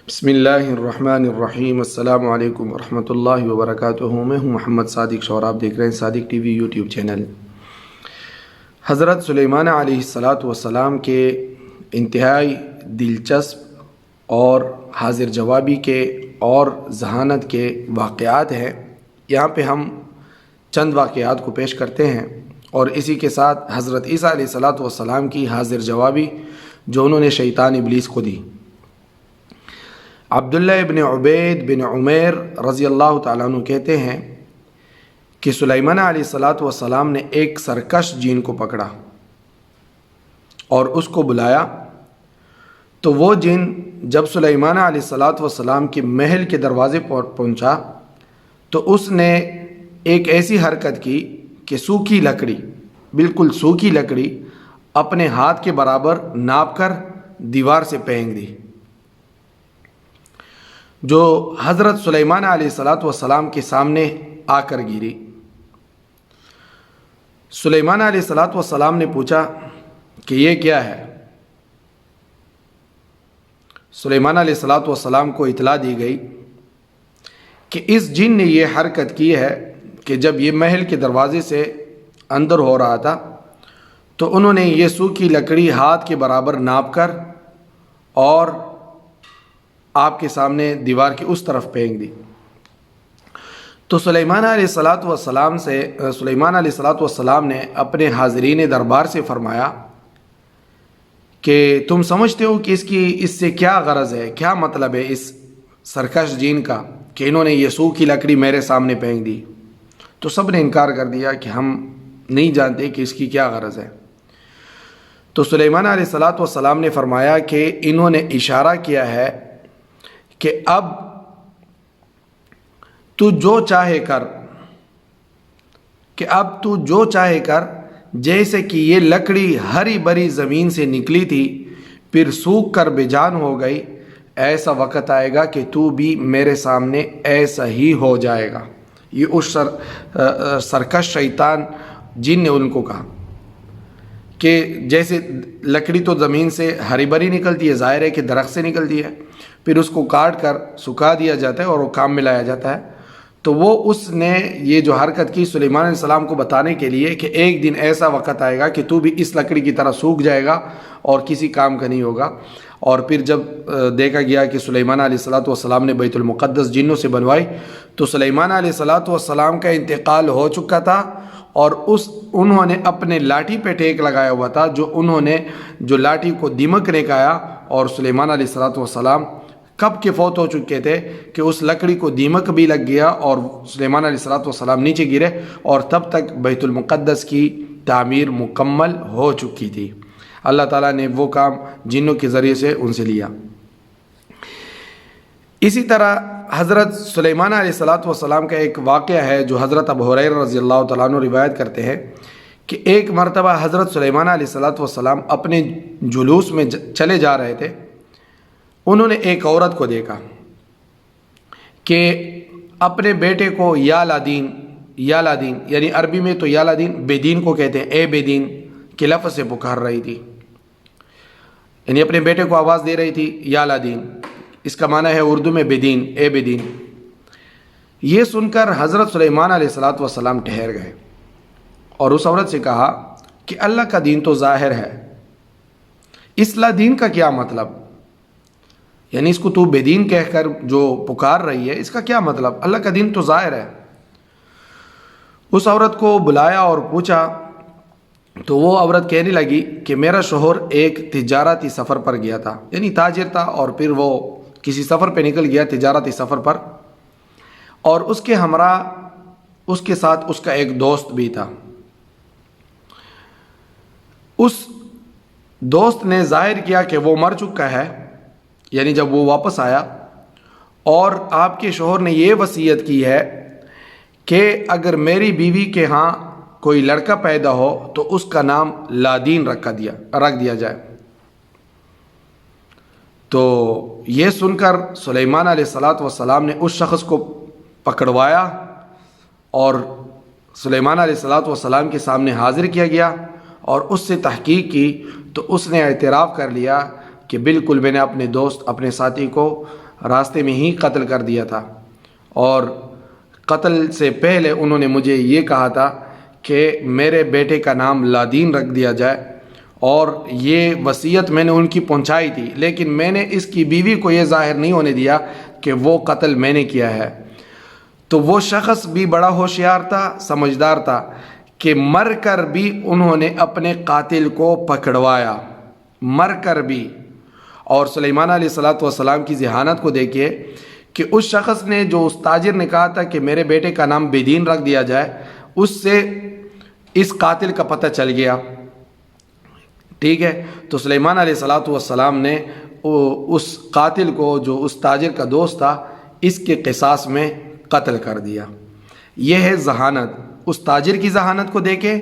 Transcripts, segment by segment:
بسم اللہ الرحمن الرحیم۔ السلام علیکم ورحمۃ اللہ وبرکاتہ۔ میں ہوں محمد صادق شور، آپ دیکھ رہے ہیں صادق ٹی وی یوٹیوب چینل۔ حضرت سلیمان علیہ السلام کے انتہائی دلچسپ اور حاضر جوابی کے اور ذہانت کے واقعات ہیں۔ یہاں پہ ہم چند واقعات کو پیش کرتے ہیں اور اسی کے ساتھ حضرت عیسیٰ علیہ السلام کی حاضر جوابی جو انہوں نے شیطان ابلیس کو دی۔ عبداللہ ابن عبید بن عمیر رضی اللہ تعالیٰ عنہ کہتے ہیں کہ سلیمان علیہ السلام نے ایک سرکش جین کو پکڑا اور اس کو بلایا، تو وہ جن جب سلیمان علیہ السلام کے محل کے دروازے پر پہنچا تو اس نے ایک ایسی حرکت کی کہ سوکھی لکڑی، بالکل سوکھی لکڑی اپنے ہاتھ کے برابر ناپ کر دیوار سے پھینک دی، جو حضرت سلیمان علیہ السلام کے سامنے آ کر گری۔ سلیمان علیہ السلام نے پوچھا کہ یہ کیا ہے؟ سلیمان علیہ السلام کو اطلاع دی گئی کہ اس جن نے یہ حرکت کی ہے کہ جب یہ محل کے دروازے سے اندر ہو رہا تھا تو انہوں نے یہ سوکھی لکڑی ہاتھ کے برابر ناپ کر اور آپ کے سامنے دیوار کی اس طرف پھینک دی۔ تو سلیمان علیہ السلام نے اپنے حاضرین دربار سے فرمایا کہ تم سمجھتے ہو کہ اس سے کیا غرض ہے، کیا مطلب ہے اس سرکش جین کا کہ انہوں نے یہ سوکھی لکڑی میرے سامنے پھینک دی؟ تو سب نے انکار کر دیا کہ ہم نہیں جانتے کہ اس کی کیا غرض ہے۔ تو سلیمان علیہ السلام نے فرمایا کہ انہوں نے اشارہ کیا ہے کہ اب تو جو چاہے کر، جیسے کہ یہ لکڑی ہری بری زمین سے نکلی تھی پھر سوکھ کر بے جان ہو گئی، ایسا وقت آئے گا کہ تو بھی میرے سامنے ایسا ہی ہو جائے گا۔ یہ اس سرکش شیطان جن نے ان کو کہا کہ جیسے لکڑی تو زمین سے ہری بری نکلتی ہے، ظاہر ہے کہ درخت سے نکلتی ہے، پھر اس کو کاٹ کر سکھا دیا جاتا ہے اور وہ کام میں لایا جاتا ہے، تو وہ اس نے یہ جو حرکت کی سلیمان علیہ السلام کو بتانے کے لیے کہ ایک دن ایسا وقت آئے گا کہ تو بھی اس لکڑی کی طرح سوکھ جائے گا اور کسی کام کا نہیں ہوگا۔ اور پھر جب دیکھا گیا کہ سلیمان علیہ السلام نے بیت المقدس جنوں سے بنوائی تو سلیمان علیہ السلام کا انتقال ہو چکا تھا اور انہوں نے اپنے لاٹھی پہ ٹیک لگایا ہوا تھا، جو لاٹھی کو دیمک نے کھایا، اور سلیمان علیہ السلام کب کے فوت ہو چکے تھے کہ اس لکڑی کو دیمک بھی لگ گیا اور سلیمان علیہ السلام نیچے گرے، اور تب تک بیت المقدس کی تعمیر مکمل ہو چکی تھی۔ اللہ تعالیٰ نے وہ کام جنوں کے ذریعے سے ان سے لیا۔ اسی طرح حضرت سلیمان علیہ السلام کا ایک واقعہ ہے جو حضرت ابو ہریرہ رضی اللہ تعالیٰ عنہ روایت کرتے ہیں کہ ایک مرتبہ حضرت سلیمان علیہ السلام اپنے جلوس میں چلے جا رہے تھے، انہوں نے ایک عورت کو دیکھا کہ اپنے بیٹے کو یا لادین یعنی عربی میں تو یا لادین بے دین کو کہتے ہیں، اے بے دین کے لفظ سے پکار رہی تھی، یعنی اپنے بیٹے کو آواز دے رہی تھی یا لادین، اس کا معنی ہے اردو میں بے دین، اے بے دین۔ یہ سن کر حضرت سلیمان علیہ السلام ٹھہر گئے اور اس عورت سے کہا کہ اللہ کا دین تو ظاہر ہے، اس لا دین کا کیا مطلب؟ یعنی اس کو تو بے دین کہہ کر جو پکار رہی ہے، اس کا کیا مطلب؟ اللہ کا دین تو ظاہر ہے۔ اس عورت کو بلایا اور پوچھا تو وہ عورت کہنے لگی کہ میرا شوہر ایک تجارتی سفر پر گیا تھا، یعنی تاجر تھا، اور پھر وہ کسی سفر پہ نکل گیا، تجارتی سفر پر، اور اس کے ہمراہ اس کے ساتھ اس کا ایک دوست بھی تھا۔ اس دوست نے ظاہر کیا کہ وہ مر چکا ہے، یعنی جب وہ واپس آیا، اور آپ کے شوہر نے یہ وصیت کی ہے کہ اگر میری بیوی کے ہاں کوئی لڑکا پیدا ہو تو اس کا نام لادین رکھ دیا جائے۔ تو یہ سن کر سلیمان علیہ السلام نے اس شخص کو پکڑوایا اور سلیمان علیہ السلام کے سامنے حاضر کیا گیا اور اس سے تحقیق کی تو اس نے اعتراف کر لیا کہ بالکل میں نے اپنے دوست اپنے ساتھی کو راستے میں ہی قتل کر دیا تھا، اور قتل سے پہلے انہوں نے مجھے یہ کہا تھا کہ میرے بیٹے کا نام لادین رکھ دیا جائے، اور یہ وصیت میں نے ان کی پہنچائی تھی، لیکن میں نے اس کی بیوی کو یہ ظاہر نہیں ہونے دیا کہ وہ قتل میں نے کیا ہے۔ تو وہ شخص بھی بڑا ہوشیار تھا، سمجھدار تھا، کہ مر کر بھی انہوں نے اپنے قاتل کو پکڑوایا، مر کر بھی۔ اور سلیمان علیہ السلام کی ذہانت کو دیکھیے کہ اس شخص نے، جو اس تاجر نے کہا تھا کہ میرے بیٹے کا نام بے دین رکھ دیا جائے، اس سے اس قاتل کا پتہ چل گیا، ٹھیک ہے۔ تو سلیمان علیہ السلام نے اس قاتل کو، جو اس تاجر کا دوست تھا، اس کے قصاص میں قتل کر دیا۔ یہ ہے ذہانت۔ اس تاجر کی ذہانت کو دیکھیں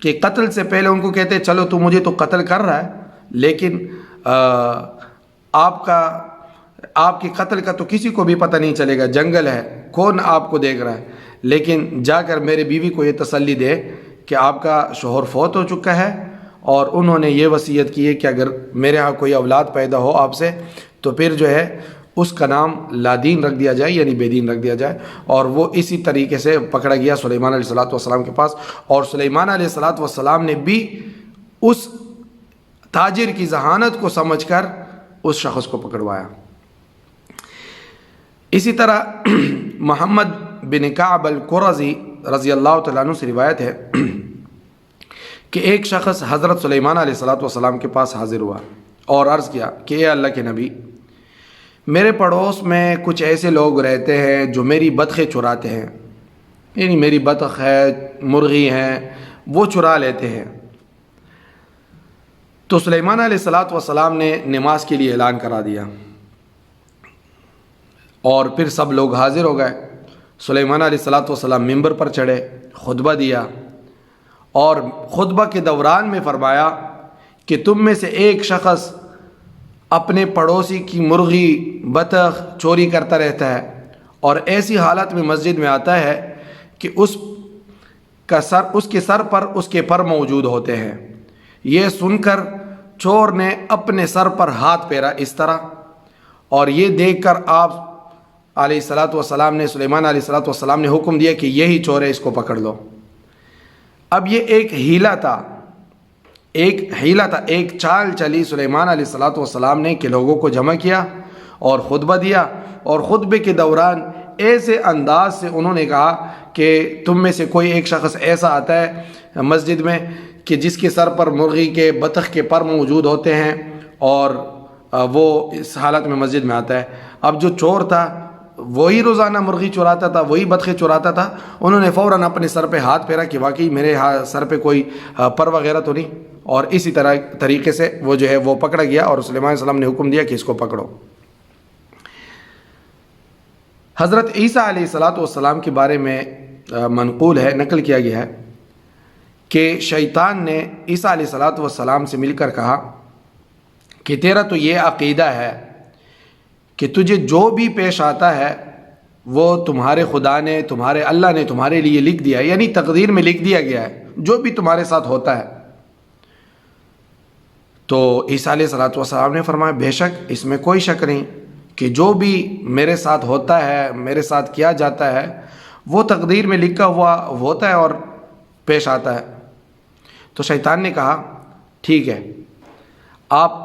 کہ قتل سے پہلے ان کو کہتے چلو تو مجھے تو قتل کر رہا ہے، لیکن آپ کے قتل کا تو کسی کو بھی پتہ نہیں چلے گا، جنگل ہے، کون آپ کو دیکھ رہا ہے، لیکن جا کر میرے بیوی کو یہ تسلی دے کہ آپ کا شوہر فوت ہو چکا ہے، اور انہوں نے یہ وصیت کی ہے کہ اگر میرے ہاں کوئی اولاد پیدا ہو آپ سے تو پھر جو ہے اس کا نام لادین رکھ دیا جائے، یعنی بے دین رکھ دیا جائے۔ اور وہ اسی طریقے سے پکڑا گیا سلیمان علیہ السلام کے پاس، اور سلیمان علیہ السلام نے بھی اس تاجر کی ذہانت کو سمجھ کر اس شخص کو پکڑوایا۔ اسی طرح محمد بن کعب القرظی رضی اللہ تعالیٰ عنہ سے روایت ہے کہ ایک شخص حضرت سلیمان علیہ السلام کے پاس حاضر ہوا اور عرض کیا کہ اے اللہ کے نبی، میرے پڑوس میں کچھ ایسے لوگ رہتے ہیں جو میری بطخیں چراتے ہیں، یعنی میری بطخ ہے، مرغی ہیں، وہ چرا لیتے ہیں۔ تو سلیمان علیہ السلام نے نماز کے لیے اعلان کرا دیا، اور پھر سب لوگ حاضر ہو گئے۔ سلیمان علیہ السلام ممبر پر چڑھے، خطبہ دیا، اور خطبہ کے دوران میں فرمایا کہ تم میں سے ایک شخص اپنے پڑوسی کی مرغی، بطخ چوری کرتا رہتا ہے، اور ایسی حالت میں مسجد میں آتا ہے کہ اس کے سر پر اس کے پر موجود ہوتے ہیں۔ یہ سن کر چور نے اپنے سر پر ہاتھ پھیرا اس طرح، اور یہ دیکھ کر آپ علیہ السلام نے، سلیمان علیہ السلام نے حکم دیا کہ یہی چور ہے، اس کو پکڑ لو۔ اب یہ ایک ہیلا تھا، ایک چال چلی سلیمان علیہ السلام نے کہ لوگوں کو جمع کیا اور خطبہ دیا، اور خطبے کے دوران ایسے انداز سے انہوں نے کہا کہ تم میں سے کوئی ایک شخص ایسا آتا ہے مسجد میں کہ جس کے سر پر مرغی کے، بطخ کے پر موجود ہوتے ہیں، اور وہ اس حالت میں مسجد میں آتا ہے۔ اب جو چور تھا وہی روزانہ مرغی چراتا تھا، وہی بطخیں چراتا تھا، انہوں نے فوراً اپنے سر پہ ہاتھ پھیرا کہ واقعی میرے سر پہ کوئی پر وغیرہ تو نہیں، اور اسی طریقے سے وہ جو ہے وہ پکڑا گیا، اور سلیمان علیہ السلام نے حکم دیا کہ اس کو پکڑو۔ حضرت عیسیٰ علیہ السلام کے بارے میں منقول ہے، نقل کیا گیا ہے کہ شیطان نے عیسیٰ علیہ السلام سے مل کر کہا کہ تیرا تو یہ عقیدہ ہے کہ تجھے جو بھی پیش آتا ہے وہ تمہارے خدا نے، تمہارے اللہ نے تمہارے لیے لکھ دیا ہے، یعنی تقدیر میں لکھ دیا گیا ہے جو بھی تمہارے ساتھ ہوتا ہے۔ تو عیسیٰ علیہ السلام نے فرمایا بے شک، اس میں کوئی شک نہیں کہ جو بھی میرے ساتھ ہوتا ہے، میرے ساتھ کیا جاتا ہے، وہ تقدیر میں لکھا ہوا ہوتا ہے اور پیش آتا ہے۔ تو شیطان نے کہا ٹھیک ہے، آپ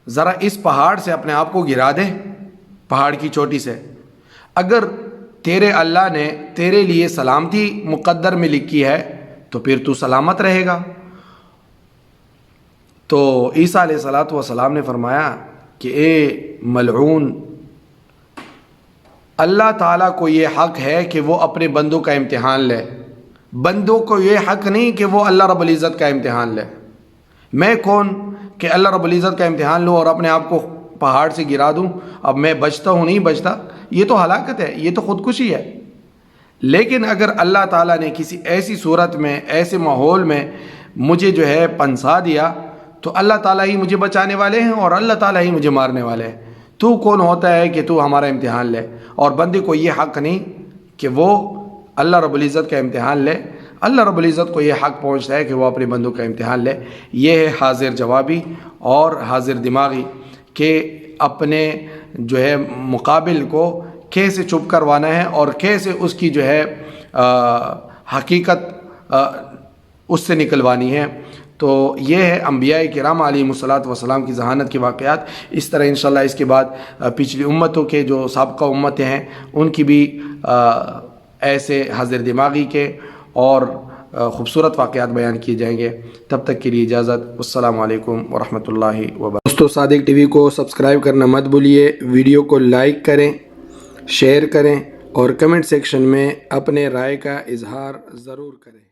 ذرا اس پہاڑ سے اپنے آپ کو گرا دیں، پہاڑ کی چوٹی سے، اگر تیرے اللہ نے تیرے لیے سلامتی مقدر میں لکھی ہے تو پھر تو سلامت رہے گا۔ تو عیسیٰ علیہ السلام نے فرمایا کہ اے ملعون، اللہ تعالیٰ کو یہ حق ہے کہ وہ اپنے بندوں کا امتحان لے، بندوں کو یہ حق نہیں کہ وہ اللہ رب العزت کا امتحان لے۔ میں کون کہ اللہ رب العزت کا امتحان لوں اور اپنے آپ کو پہاڑ سے گرا دوں؟ اب میں بچتا ہوں نہیں بچتا، یہ تو ہلاکت ہے، یہ تو خودکشی ہے۔ لیکن اگر اللہ تعالیٰ نے کسی ایسی صورت میں، ایسے ماحول میں مجھے جو ہے پنسا دیا تو اللہ تعالیٰ ہی مجھے بچانے والے ہیں اور اللہ تعالیٰ ہی مجھے مارنے والے ہیں۔ تو کون ہوتا ہے کہ تو ہمارا امتحان لے؟ اور بندے کو یہ حق نہیں کہ وہ اللہ رب العزت کا امتحان لے، اللہ رب العزت کو یہ حق پہنچتا ہے کہ وہ اپنے بندوں کا امتحان لے۔ یہ ہے حاضر جوابی اور حاضر دماغی، کہ اپنے جو ہے مقابل کو کیسے چپ کروانا ہے اور کیسے اس کی جو ہے حقیقت اس سے نکلوانی ہے۔ تو یہ ہے انبیاء کرام علیہم الصلاۃ والسلام کی ذہانت کے واقعات۔ اس طرح انشاءاللہ اس کے بعد پچھلی امتوں کے جو سابقہ امتیں ہیں ان کی بھی ایسے حاضر دماغی کے اور خوبصورت واقعات بیان کیے جائیں گے۔ تب تک کے لیے اجازت، السلام علیکم ورحمۃ اللہ وبرکاتہ۔ دوستو صادق ٹی وی کو سبسکرائب کرنا مت بھولیے، ویڈیو کو لائک کریں، شیئر کریں اور کمنٹ سیکشن میں اپنے رائے کا اظہار ضرور کریں۔